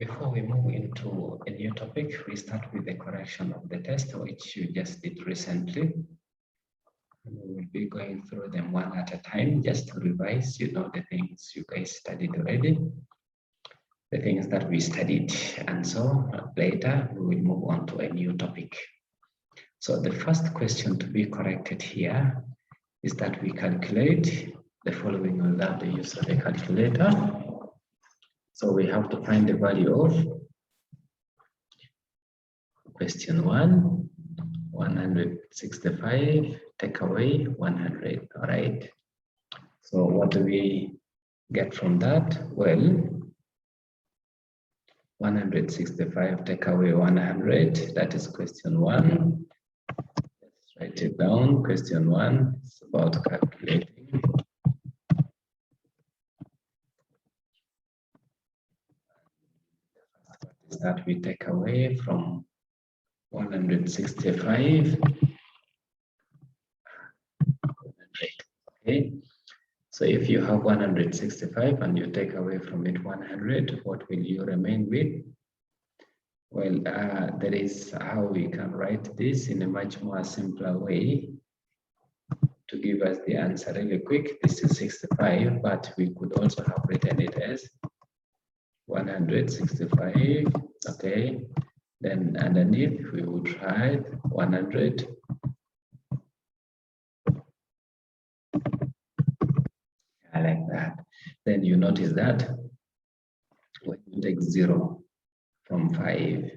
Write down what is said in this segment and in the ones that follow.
Before we move into a new topic, we start with the correction of the test, which you just did recently. We will be going through them one at a time, just to revise, the things you guys studied already, the things that we studied. And so later, we will move on to a new topic. So the first question to be corrected here is that we calculate the following without the use of a calculator. So we have to find the value of question 1, 165, take away 100, all right? So what do we get from that? Well, 165 take away 100, that is question 1. Let's write it down. Question 1 is about calculating that we take away from 165. Okay, so if you have 165 and you take away from it 100, what will you remain with? Well, that is how we can write this in a much more simpler way to give us the answer really quick. This is 65, but we could also have written it as 165, okay? Then underneath we would write 100. Like that. Then you notice that when you take 0 from 5,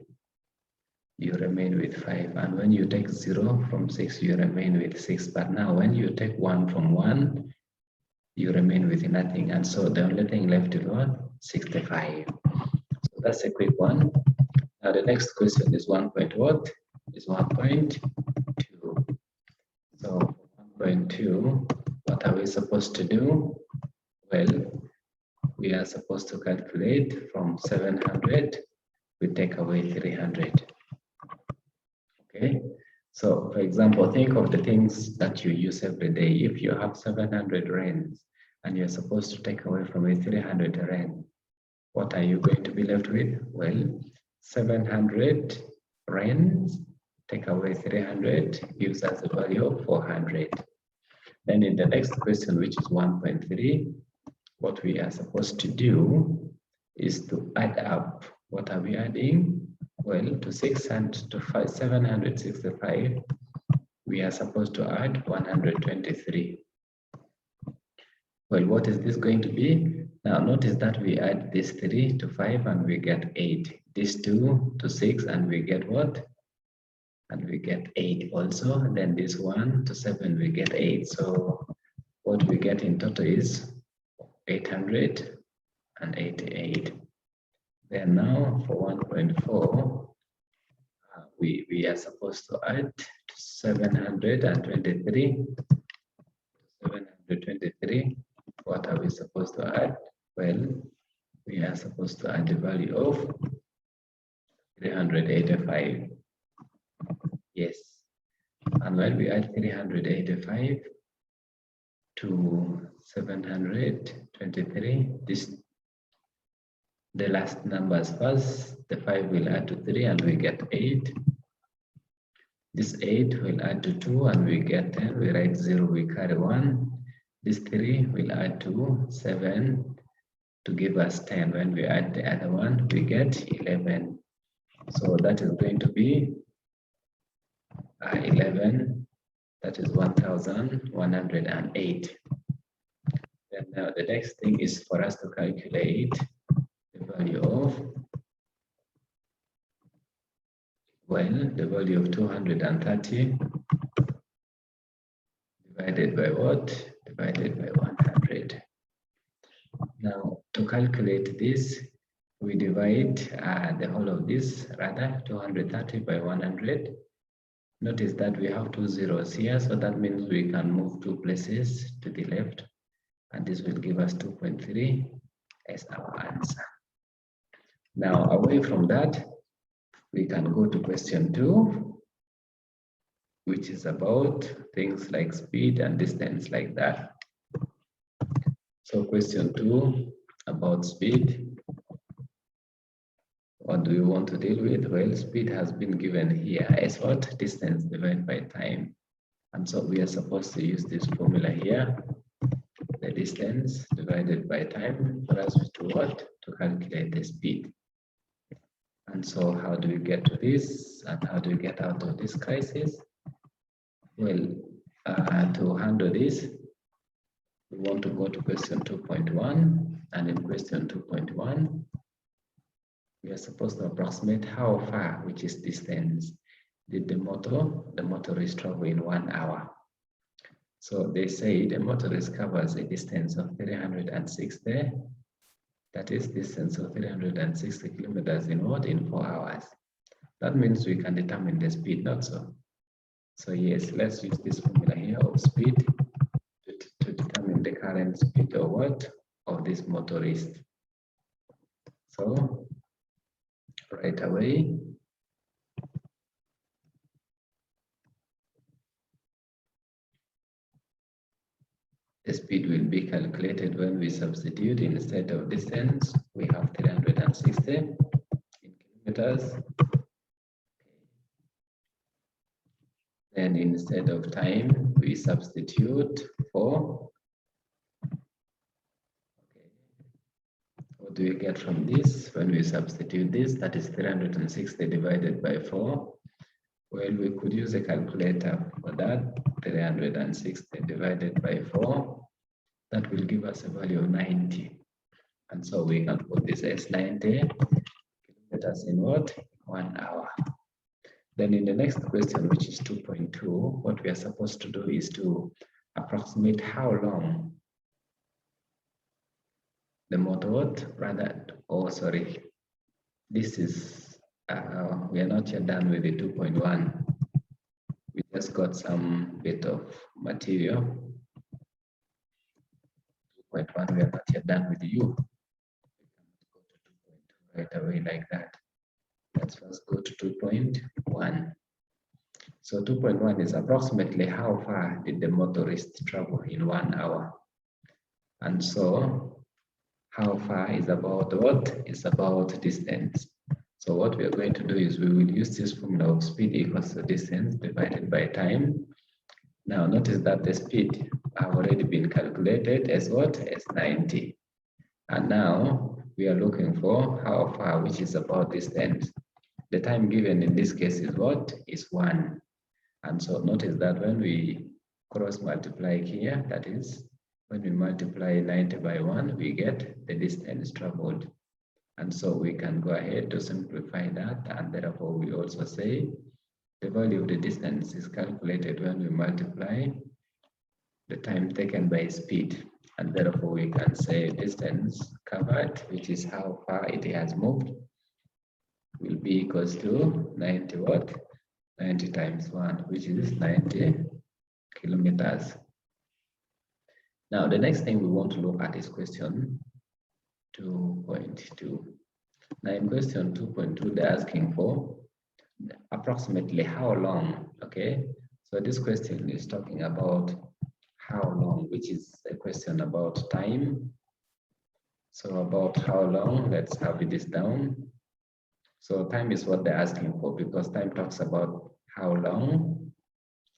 you remain with 5. And when you take 0 from 6, you remain with 6. But now when you take 1 from 1, you remain with nothing. And so the only thing left is what? 65. So that's a quick one. Now the next question is 1.what? Is 1.2. So 1.2, what are we supposed to do? Well, we are supposed to calculate from 700, we take away 300. Okay, so for example, think of the things that you use every day. If you have 700 rands and you're supposed to take away from it 300 rand, what are you going to be left with? Well, 700 rands, take away 300, gives us a value of 400. Then in the next question, which is 1.3, what we are supposed to do is to add up. What are we adding? Well, to 765, we are supposed to add 123. Well, what is this going to be? Now notice that we add this 3 to 5 and we get 8. This 2 to 6 and we get what? And we get 8 also. And then this 1 to 7 we get 8. So what we get in total is 888. Then now for 1.4, we are supposed to add 723. 723. What are we supposed to add? Well, we are supposed to add the value of 385. Yes. And when we add 385 to 723, the last numbers first, the 5 will add to 3 and we get 8. This 8 will add to 2 and we get 10. We write 0, we carry 1. This 3 will add to 7 to give us 10. When we add the other one, we get 11. So that is going to be 11. That is 1,108. Then now the next thing is for us to calculate the value of, well, the value of 230 divided by what? Divided by 100. Now, to calculate this, we divide the whole of this, rather, 230 by 100. Notice that we have 2 zeros here, so that means we can move 2 places to the left, and this will give us 2.3 as our answer. Now, away from that, we can go to question 2, which is about things like speed and distance like that. So question 2 about speed. What do we want to deal with? Well, speed has been given here as what? Distance divided by time. And so we are supposed to use this formula here, the distance divided by time, for us to what? To calculate the speed. And so how do we get to this? And how do we get out of this crisis? Well, to handle this, we want to go to question 2.1. And in question 2.1, we are supposed to approximate how far, which is distance, did the motorist travel in 1 hour. So they say the motorist covers a distance of 360, that is distance of 360 kilometers in what? In 4 hours. That means we can determine the speed, not so. So yes, let's use this formula here of speed to determine the current speed of what? Of this motorist. So right away, the speed will be calculated when we substitute. Instead of distance, we have 360 in kilometers. Then instead of time, we substitute 4. Okay. What do we get from this? When we substitute this, that is 360 divided by 4. Well, we could use a calculator for that. 360 divided by 4. That will give us a value of 90. And so we can put this as 90 kilometers in what? 1 hour. Then in the next question, which is 2.2, what we are supposed to do is to approximate how long the motor, this is, we are not yet done with the 2.1. We just got some bit of material. 2.1, we are not yet done with you. We can go to 2.2 right away like that. Let's first go to 2.1. So 2.1 is approximately how far did the motorist travel in 1 hour. And so how far is about what? Is about distance. So what we are going to do is we will use this formula of speed equals to distance divided by time. Now notice that the speed have already been calculated as what? As 90. And now we are looking for how far, which is about distance. The time given in this case is what? Is 1. And so notice that when we cross multiply here, that is, when we multiply 90 by 1, we get the distance traveled. And so we can go ahead to simplify that, and therefore we also say the value of the distance is calculated when we multiply the time taken by speed. And therefore we can say distance covered, which is how far it has moved, will be equals to 90 what? 90 times 1, which is 90 kilometers. Now the next thing we want to look at is question 2.2. Now in question 2.2, they're asking for approximately how long, okay? So this question is talking about how long, which is a question about time. So about how long, let's have this down. So time is what they're asking for because time talks about how long,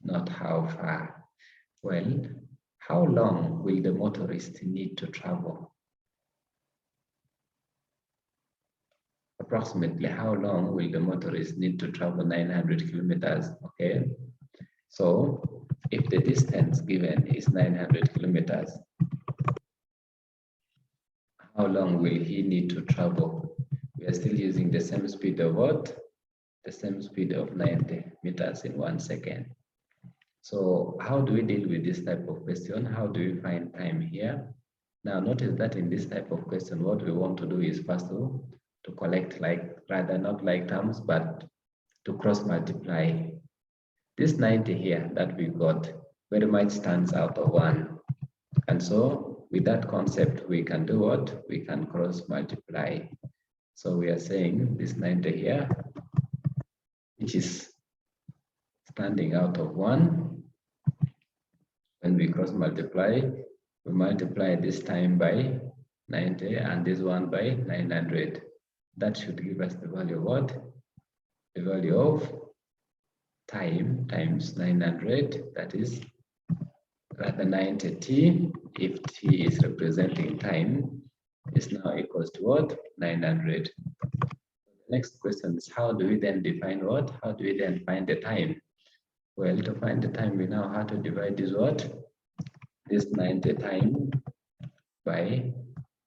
not how far. Well, how long will the motorist need to travel? Approximately how long will the motorist need to travel 900 kilometers, okay? So if the distance given is 900 kilometers, how long will he need to travel? We are still using the same speed of what? The same speed of 90 meters in 1 second. So how do we deal with this type of question? How do we find time here? Now notice that in this type of question, what we want to do is first to collect not like terms, but to cross multiply. This 90 here that we got very much stands out of 1. And so with that concept, we can do what? We can cross multiply. So we are saying this 90 here, which is standing out of 1. When we cross multiply, we multiply this time by 90 and this one by 900. that should give us the value of what? The value of time times 900, that is rather 90t, if t is representing time, is now equals to what? 900. The next question is, how do we then define what? How do we then find the time? Well, to find the time, we now have to divide this what? This 90 time by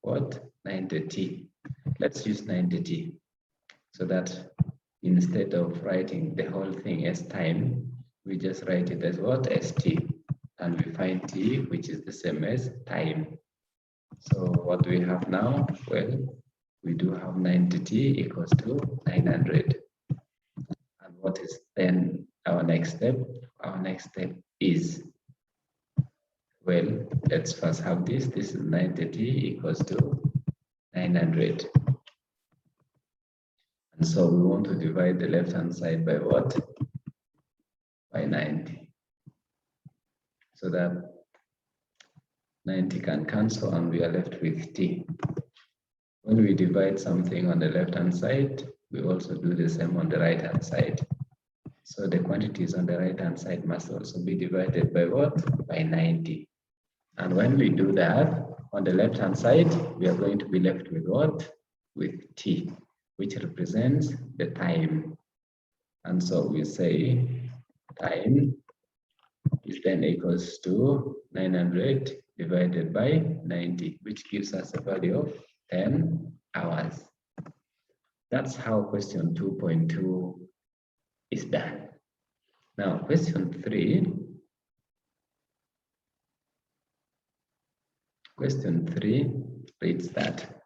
what? 90t. Let's use 90t, so that instead of writing the whole thing as time, we just write it as what? As t. And we find t, which is the same as time. So what do we have now? Well, we do have 90t equals to 900. And what is then our next step? Our next step is, well, let's first have this. This is 90t equals to 900. And so we want to divide the left-hand side by what? By 90. So that 90 can cancel and we are left with t. When we divide something on the left-hand side, we also do the same on the right-hand side. So the quantities on the right-hand side must also be divided by what? By 90. And when we do that, on the left-hand side, we are going to be left with what? With t, which represents the time. And so we say time is then equals to 900 divided by 90, which gives us a value of 10 hours. That's how question 2.2 is done. Now, question 3. Question 3 reads that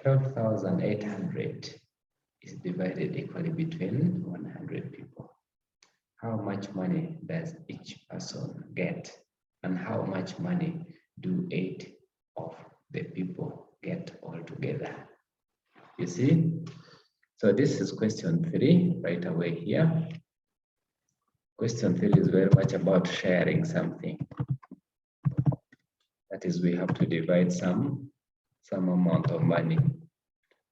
12,800 is divided equally between 100 people. How much money does each person get? And how much money do 8 of the people get altogether? You see? So this is question 3 right away here. Question 3 is very much about sharing something. That is, we have to divide some amount of money.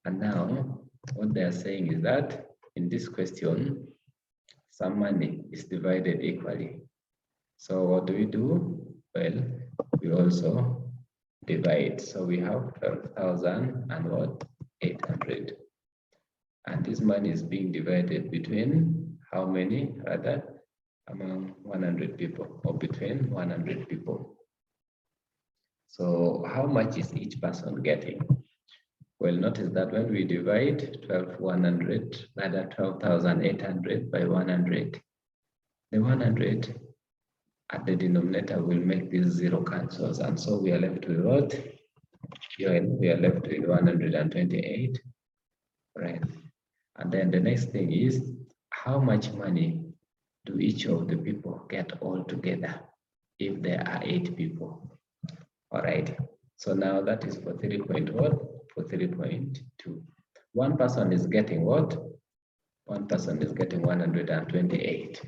And now what they are saying is that in this question, some money is divided equally. So what do we do? Well, we also divide. So we have 12,000 and what? 800. And this money is being divided between how many? Rather, among 100 people, or between 100 people. So how much is each person getting? Well, notice that when we divide 12,800 by 100, the 100 at the denominator will make this 0 cancels, and so we are left with what? Here we are left with 128, right? And then the next thing is, how much money do each of the people get all together if there are 8 people? All right, so now that is for 3.1, for 3.2. One person is getting what? One person is getting 128.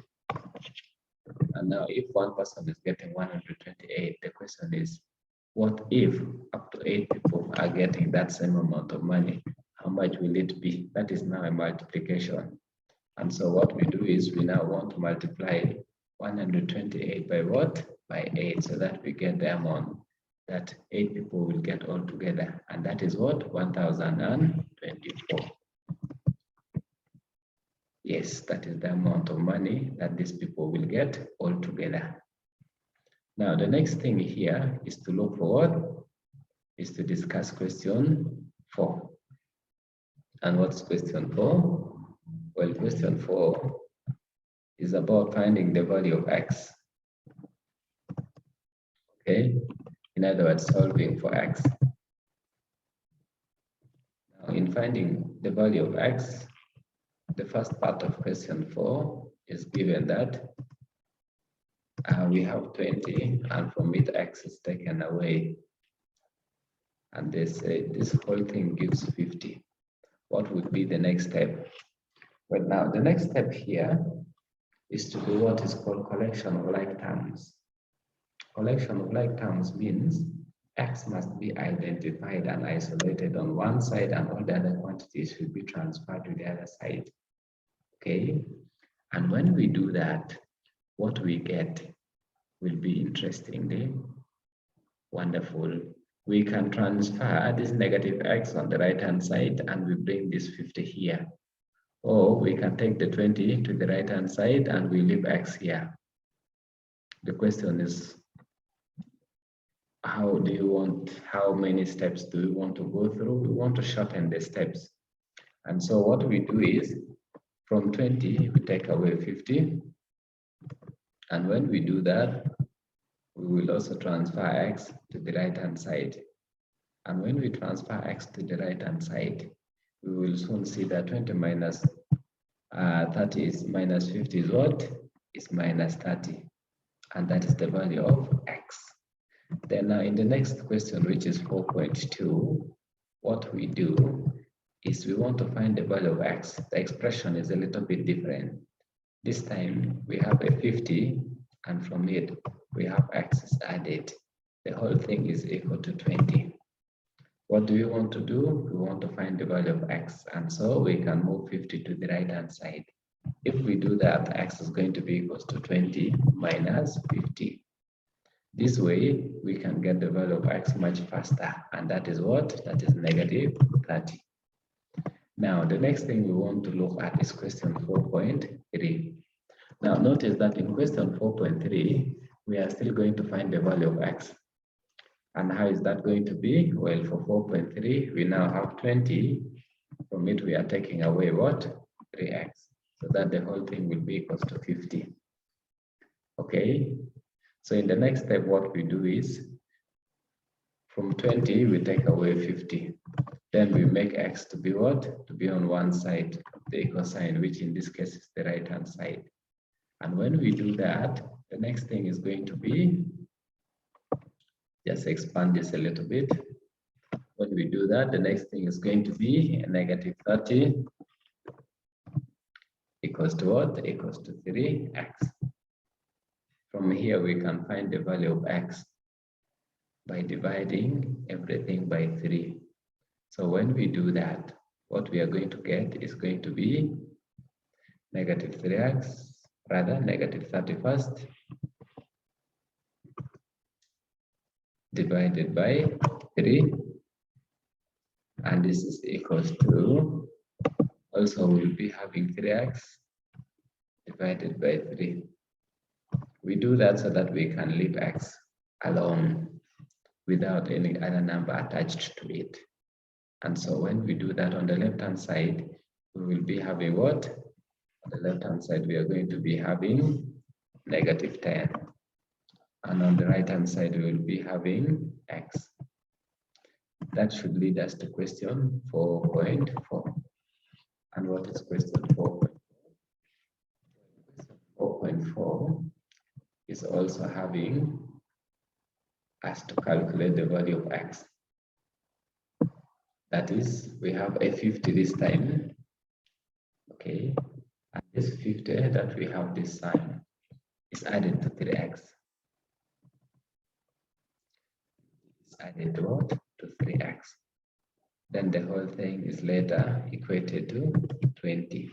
And now if one person is getting 128, the question is, what if up to 8 people are getting that same amount of money? How much will it be? That is now a multiplication. And so what we do is we now want to multiply 128 by what? By 8, so that we get the amount that 8 people will get all together. And that is what? 1,024. Yes, that is the amount of money that these people will get all together. Now, the next thing here is to look for what? Is to discuss question 4. And what's question 4? Well, question 4 is about finding the value of x. Okay, in other words, solving for x. Now, in finding the value of x, the first part of question 4 is given that we have 20, and from it x is taken away. And they say this whole thing gives 50. What would be the next step? Well, now the next step here is to do what is called collection of like terms. Collection of like terms means X must be identified and isolated on one side, and all the other quantities will be transferred to the other side. Okay, and when we do that, what we get will be interestingly wonderful. We can transfer this negative X on the right hand side and we bring this 50 here. Or we can take the 20 to the right hand side and we leave X here. The question is, how many steps do we want to go through? We want to shorten the steps. And so what we do is, from 20, we take away 50. And when we do that, we will also transfer X to the right-hand side. And when we transfer X to the right-hand side, we will soon see that 20 minus 30 is minus 50 is what? Is minus 30. And that is the value of X. Then in the next question, which is 4.2, what we do is we want to find the value of X. The expression is a little bit different. This time we have a 50, and from it we have X is added. The whole thing is equal to 20. What do we want to do? We want to find the value of X, and so we can move 50 to the right hand side. If we do that, X is going to be equals to 20 minus 50. This way, we can get the value of X much faster, and that is what? That is negative 30. Now, the next thing we want to look at is question 4.3. Now, notice that in question 4.3, we are still going to find the value of X. And how is that going to be? Well, for 4.3, we now have 20. From it, we are taking away what? 3x. So that the whole thing will be equals to 50. Okay? So in the next step, what we do is, from 20, we take away 50. Then we make X to be what? To be on one side of the equal sign, which in this case is the right-hand side. And when we do that, the next thing is going to be, just expand this a little bit. When we do that, the next thing is going to be a negative 30 equals to what? Equals to 3x. From here, we can find the value of X by dividing everything by 3. So when we do that, what we are going to get is going to be negative 3x, rather negative 30 first, divided by 3, and this is equals to, also we'll be having 3x divided by 3. We do that so that we can leave X alone without any other number attached to it. And so when we do that on the left-hand side, we will be having what? On the left-hand side, we are going to be having negative 10. And on the right-hand side, we will be having X. That should lead us to question 4.4. And what is question 4.4? 4.4 is also having us to calculate the value of X. That is, we have a 50 this time, okay? And this 50 that we have this sign is added to 3x. It's added to what? To 3x. Then the whole thing is later equated to 20.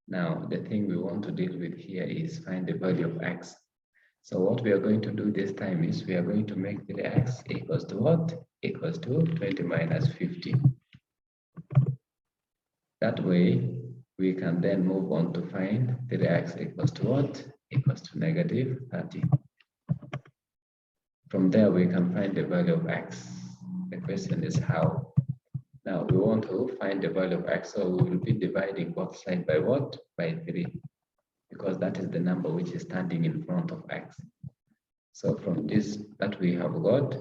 Now, the thing we want to deal with here is find the value of X. So what we are going to do this time is we are going to make 3x equals to what? Equals to 20 minus 50. That way, we can then move on to find 3x equals to what? Equals to negative 30. From there, we can find the value of X. The question is how? Now, we want to find the value of X, so we will be dividing both sides by what? By 3. Because that is the number which is standing in front of X. So from this that we have got,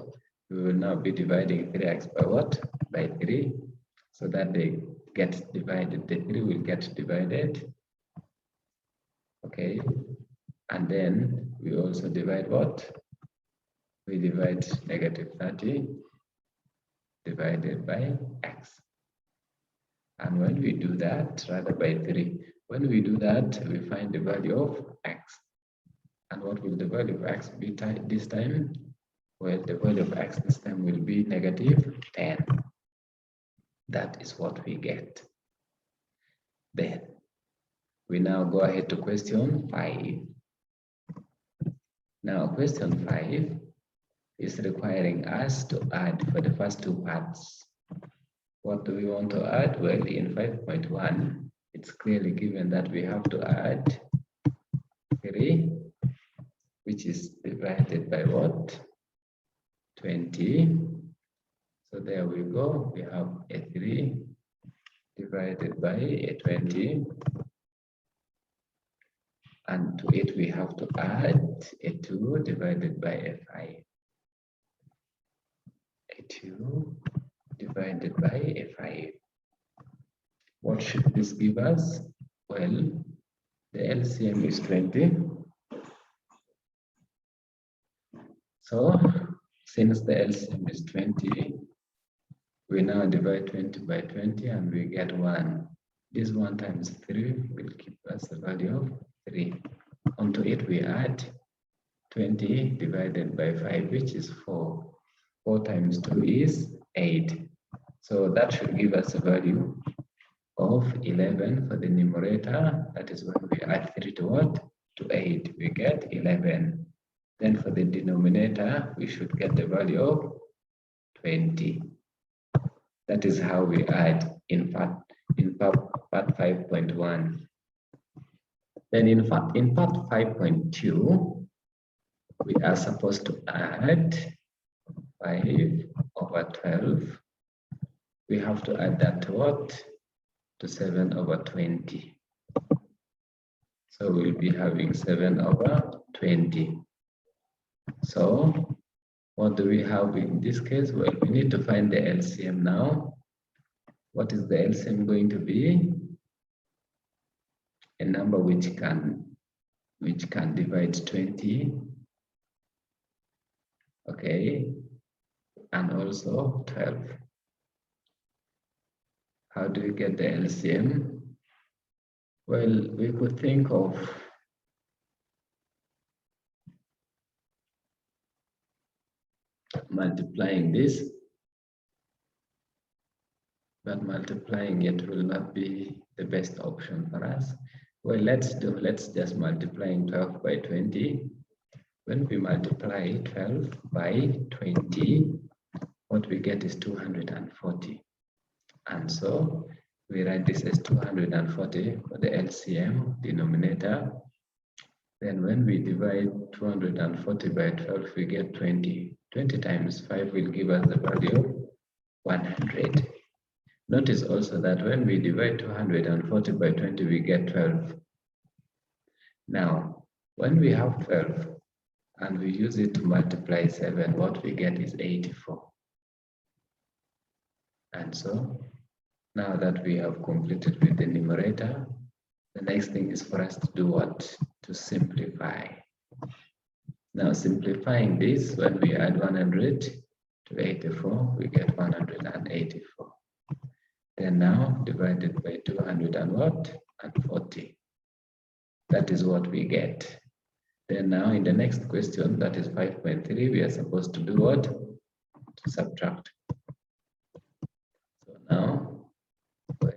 we will now be dividing 3x by what? By 3, so that they get divided. The 3 will get divided. Okay. And then we also divide what? We divide negative 30 divided by X. And when we do that, rather by 3, when we do that, we find the value of X. And what will the value of X be this time? Well, the value of x this time will be -10. That is what we get. Then we now go ahead to question 5. Now question 5 is requiring us to add for the first two parts. What do we want to add? Well, in 5.1, it's clearly given that we have to add 3, which is divided by what? 20. So there we go. We have a 3 divided by a 20. And to it, we have to add a 2 divided by a 5. A 2 divided by a 5. What should this give us? Well, the LCM is 20. So, since the LCM is 20, we now divide 20 by 20 and we get 1. This 1 times 3 will give us a value of 3. Onto it, we add 20 divided by 5, which is 4. 4 times 2 is 8. So that should give us a value of 11 for the numerator. That is when we add 3 to what? To 8. We get 11. Then for the denominator, we should get the value of 20. That is how we add in part 5.1. Then in part 5.2, we are supposed to add 5 over 12. We have to add that to what? To 7 over 20. So we'll be having 7 over 20. So what do we have in this case? Well, we need to find the LCM now. What is the LCM going to be? A number which can divide 20. Okay, and also 12. How do we get the LCM? Well, we could think of multiplying this, but multiplying it will not be the best option for us. Well, let's just multiplying 12 by 20. When we multiply 12 by 20, what we get is 240. And so we write this as 240 for the LCM denominator. Then when we divide 240 by 12, we get 20. 20 times 5 will give us the value of 100. Notice also that when we divide 240 by 20, we get 12. Now, when we have 12 and we use it to multiply 7, what we get is 84. And so, now that we have completed with the numerator, the next thing is for us to do what? To simplify. Now, simplifying this, when we add 100 to 84, we get 184. Then now, divided by 200 and what? And 40. That is what we get. Then now, in the next question, that is 5.3, we are supposed to do what? To subtract. So now, well,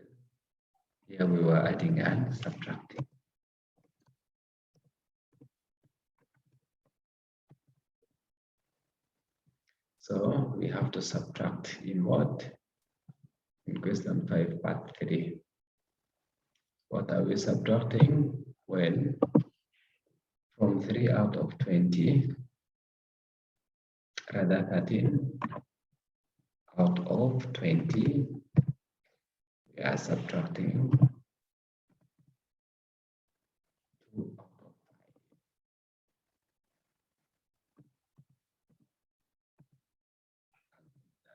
here we were adding and subtracting. So we have to subtract in what? In question 5, part 3. What are we subtracting? Well, from 3 out of 20, rather 13 out of 20, we are subtracting 2 out of 5.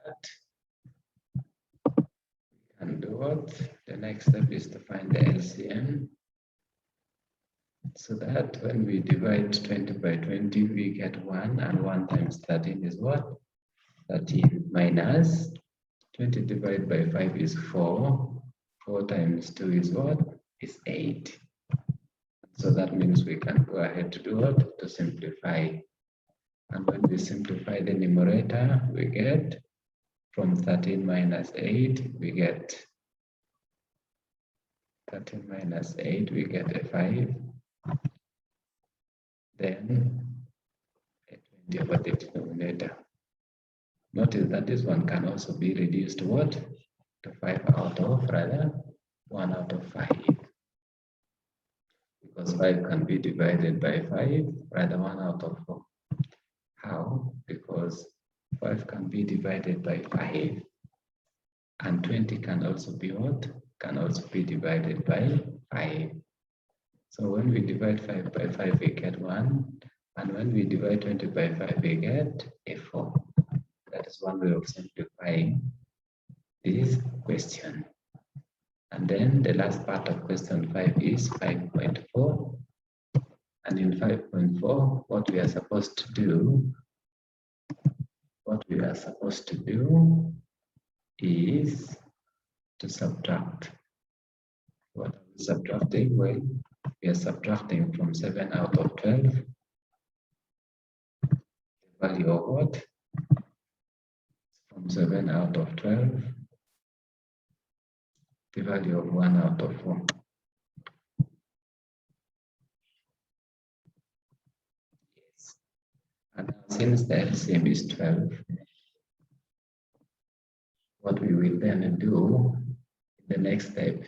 That we can do what? The next step is to find the LCM. So that when we divide 20 by 20, we get 1, and 1 times 13 is what? 13 minus 20 divided by 5 is 4. 4 times 2 is what? Is 8. So that means we can go ahead to do what? To simplify. And when we simplify the numerator, we get from 13 minus 8, we get 13 minus 8, we get a 5. Then a 20 over the denominator. Notice that this one can also be reduced to what? To 5 out of, rather, 1 out of 5. Because 5 can be divided by 5, rather 1 out of 4. How? Because 5 can be divided by 5. And 20 can also be what? Can also be divided by 5. So when we divide 5 by 5, we get 1. And when we divide 20 by 5, we get a 4. That is one way of simplifying this question. And then the last part of question 5 is 5.4. And in 5.4, what we are supposed to do is to subtract. What are we subtracting? Well, we are subtracting from 7 out of 12 the value of what? From 7 out of 12, the value of 1 out of 4. Yes. And now, since the LCM is 12, what we will then do in the next step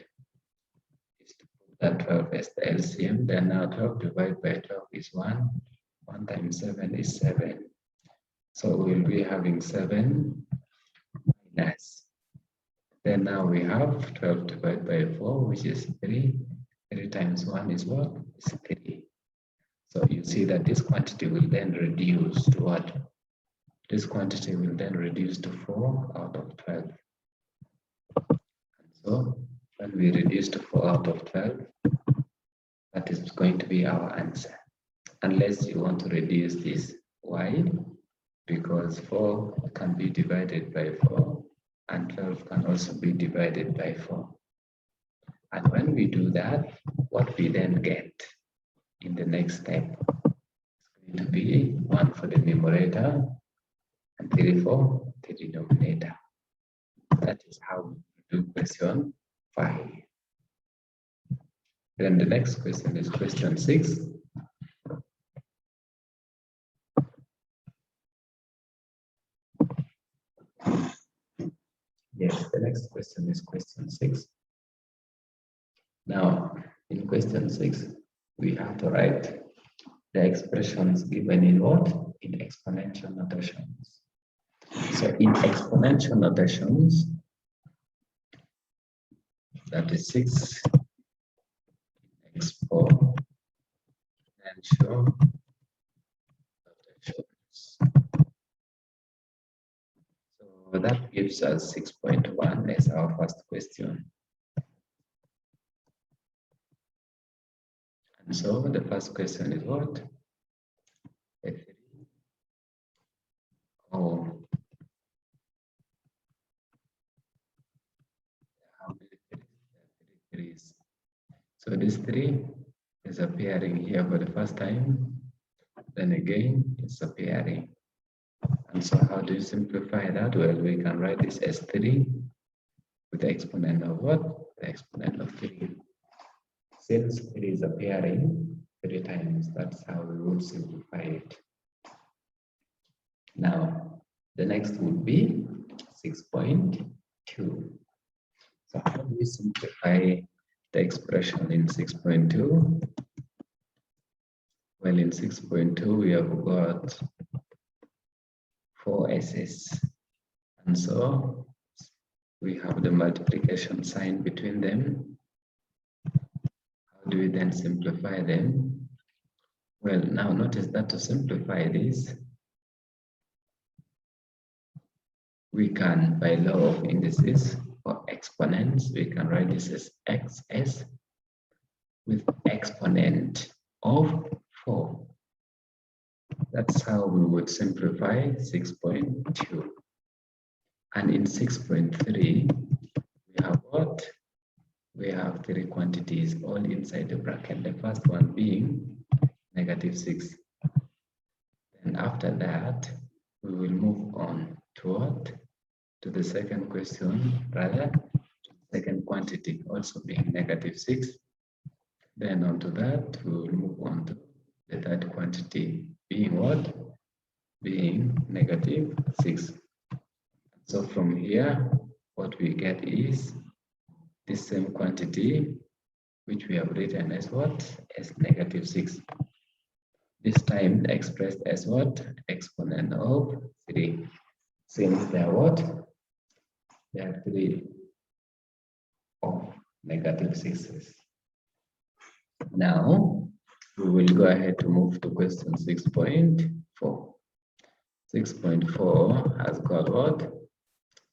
is to put that 12 as the LCM. Then now 12 divided by 12 is 1. 1 times 7 is 7. So we'll be having 7 minus. Then now we have 12 divided by 4, which is 3. 3 times 1 is what? Is 3. So you see that this quantity will then reduce to what? This quantity will then reduce to 4 out of 12. And so when we reduce to 4 out of 12, that is going to be our answer. Unless you want to reduce this. Why? Because 4 can be divided by 4 and 12 can also be divided by 4. And when we do that, what we then get in the next step is going to be 1 for the numerator and 3 for the denominator. That is how we do question 5. Then the next question is question 6. Yes, the next question is question 6. Now, in question 6, we have to write the expressions given in what? In exponential notations. So in exponential notations, that is 6 exponential notations. So that gives us 6.1 as our first question. And so the first question is what? Oh, how many threes? So this 3 is appearing here for the first time. Then again, it's appearing. And so how do you simplify that? Well, we can write this as 3 with the exponent of what? The exponent of 3. Since it is appearing 3 times, that's how we would simplify it. Now, the next would be 6.2. So how do we simplify the expression in 6.2? Well, in 6.2, we have got 4 s's. And so we have the multiplication sign between them. How do we then simplify them? Well, now notice that to simplify this, we can, by law of indices for exponents, we can write this as xs with exponent of 4. That's how we would simplify 6.2. And in 6.3, we have what? We have 3 quantities all inside the bracket. The first one being -6. And after that, we will move on to what? To the second question, rather, second quantity also being -6. Then onto that, we will move on to the third quantity being what? Being -6. So from here, what we get is this same quantity, which we have written as what? As -6. This time expressed as what? Exponent of 3. Since they are what? They are 3 of -6's. Now, we will go ahead to move to question 6.4. 6.4 has got what?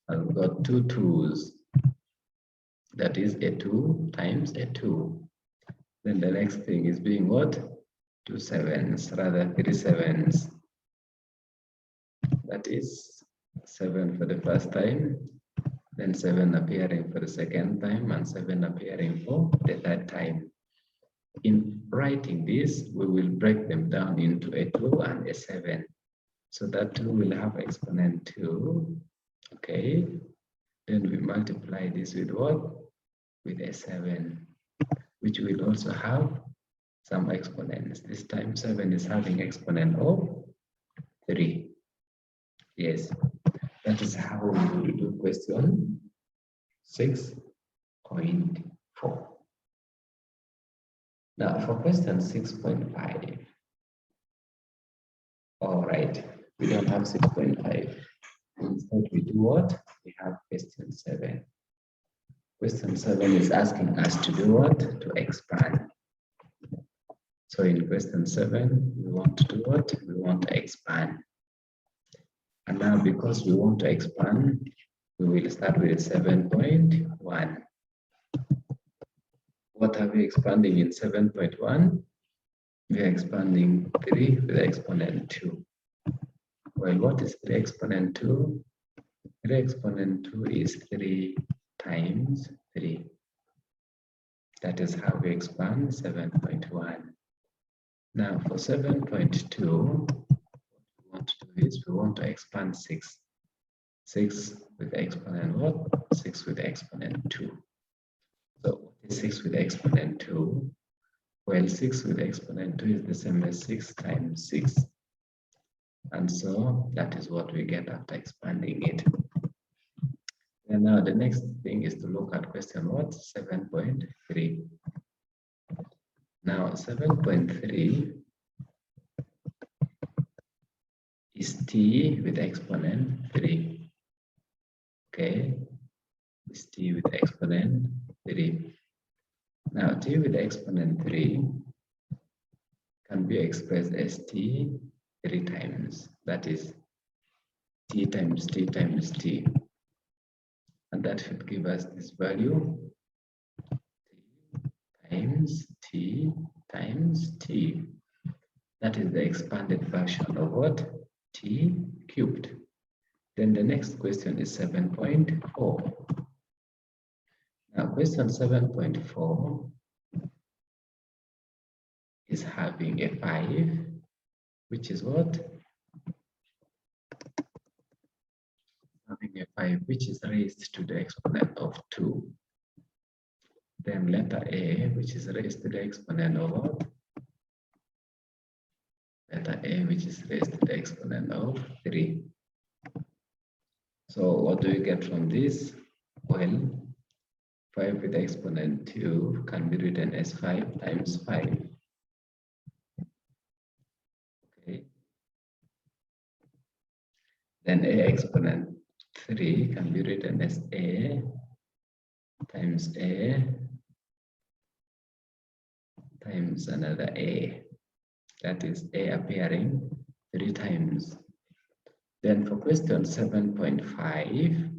Has got two 2's. That is a 2 times a 2. Then the next thing is being what? 2 7's, rather 3 7's. That is 7 for the first time, then 7 appearing for the second time, and 7 appearing for the third time. In writing this, we will break them down into a 2 and a 7. So that 2 will have exponent 2, okay? Then we multiply this with what? With a 7, which will also have some exponents. This time 7 is having exponent of 3. Yes, that is how we will do question 6.4. Now for question 6.5, all right, we don't have 6.5. Instead we do what? We have question 7. Question 7 is asking us to do what? To expand. So in question 7, we want to do what? We want to expand. And now because we want to expand, we will start with 7.1. What are we expanding in 7.1? We are expanding 3 with the exponent 2. Well, what is 3 exponent 2? 3 exponent 2 is 3 times 3. That is how we expand 7.1. Now for 7.2, what we want to do is we want to expand 6. 6 with the exponent what? 6 with the exponent 2. So what is 6 with the exponent 2? Well, 6 with the exponent 2 is the same as 6 times 6. And so that is what we get after expanding it. And now the next thing is to look at question what? 7.3. Now 7.3 is t with exponent 3. Okay, is t with exponent 3. Now t with exponent 3 can be expressed as t 3 times. That is t times t times t. And that should give us this value, t times t. That is the expanded version of what? T cubed. Then the next question is 7.4. Now question 7.4 is having a 5, which is what? Having a 5, which is raised to the exponent of 2. Then letter A, which is raised to the exponent of what? Letter A, which is raised to the exponent of 3. So what do we get from this? Well, 5 with the exponent 2 can be written as 5 times 5. Okay. Then A exponent 3 can be written as A times A times another A. That is A appearing 3 times. Then for question 7.5,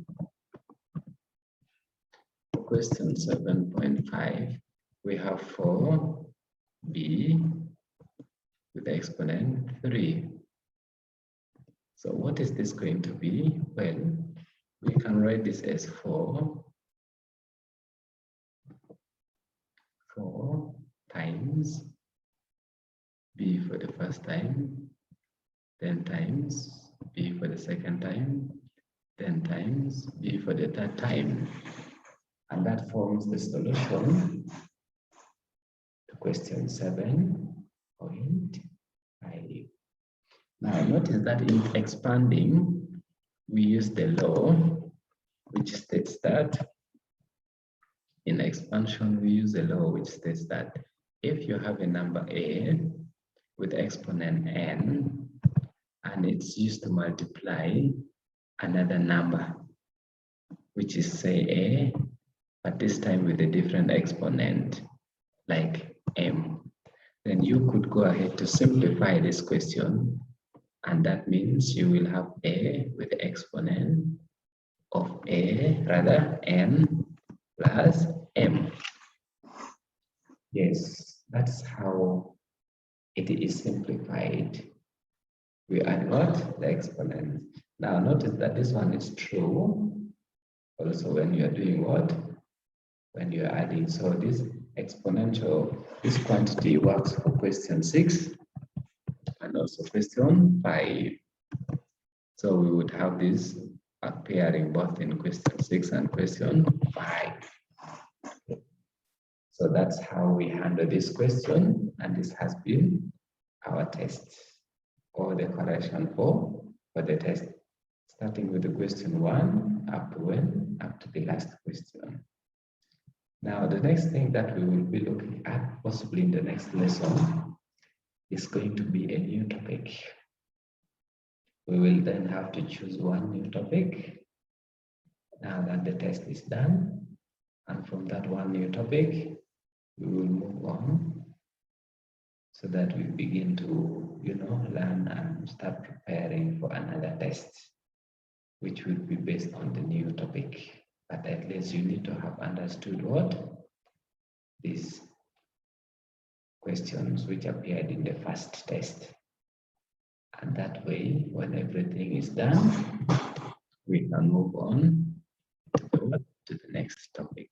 question 7.5, we have 4b with the exponent 3. So what is this going to be? Well, we can write this as 4 times b for the first time, then times b for the second time, then times b for the third time. And that forms the solution to question 7.5. Now notice that in expanding, we use the law, which states that in expansion, we use a law which states that if you have a number a with exponent n, and it's used to multiply another number, which is say a, but this time with a different exponent, like m, then you could go ahead to simplify this question, and that means you will have a with the exponent of a, rather n plus m. Yes, that's how it is simplified. We add what? The exponent. Now notice that this one is true also when you are doing what? When you are adding. So this exponential, this quantity works for question 6 and also question 5. So we would have this appearing both in question 6 and question 5. So that's how we handle this question, and this has been our test, or the correction for the test, starting with the question 1 up to when? Up to the last question. Now the next thing that we will be looking at, possibly in the next lesson, is going to be a new topic. We will then have to choose one new topic now that the test is done, and from that one new topic we will move on so that we begin to, learn and start preparing for another test, which will be based on the new topic. But at least you need to have understood what these questions which appeared in the first test. And that way, when everything is done, we can move on to the next topic.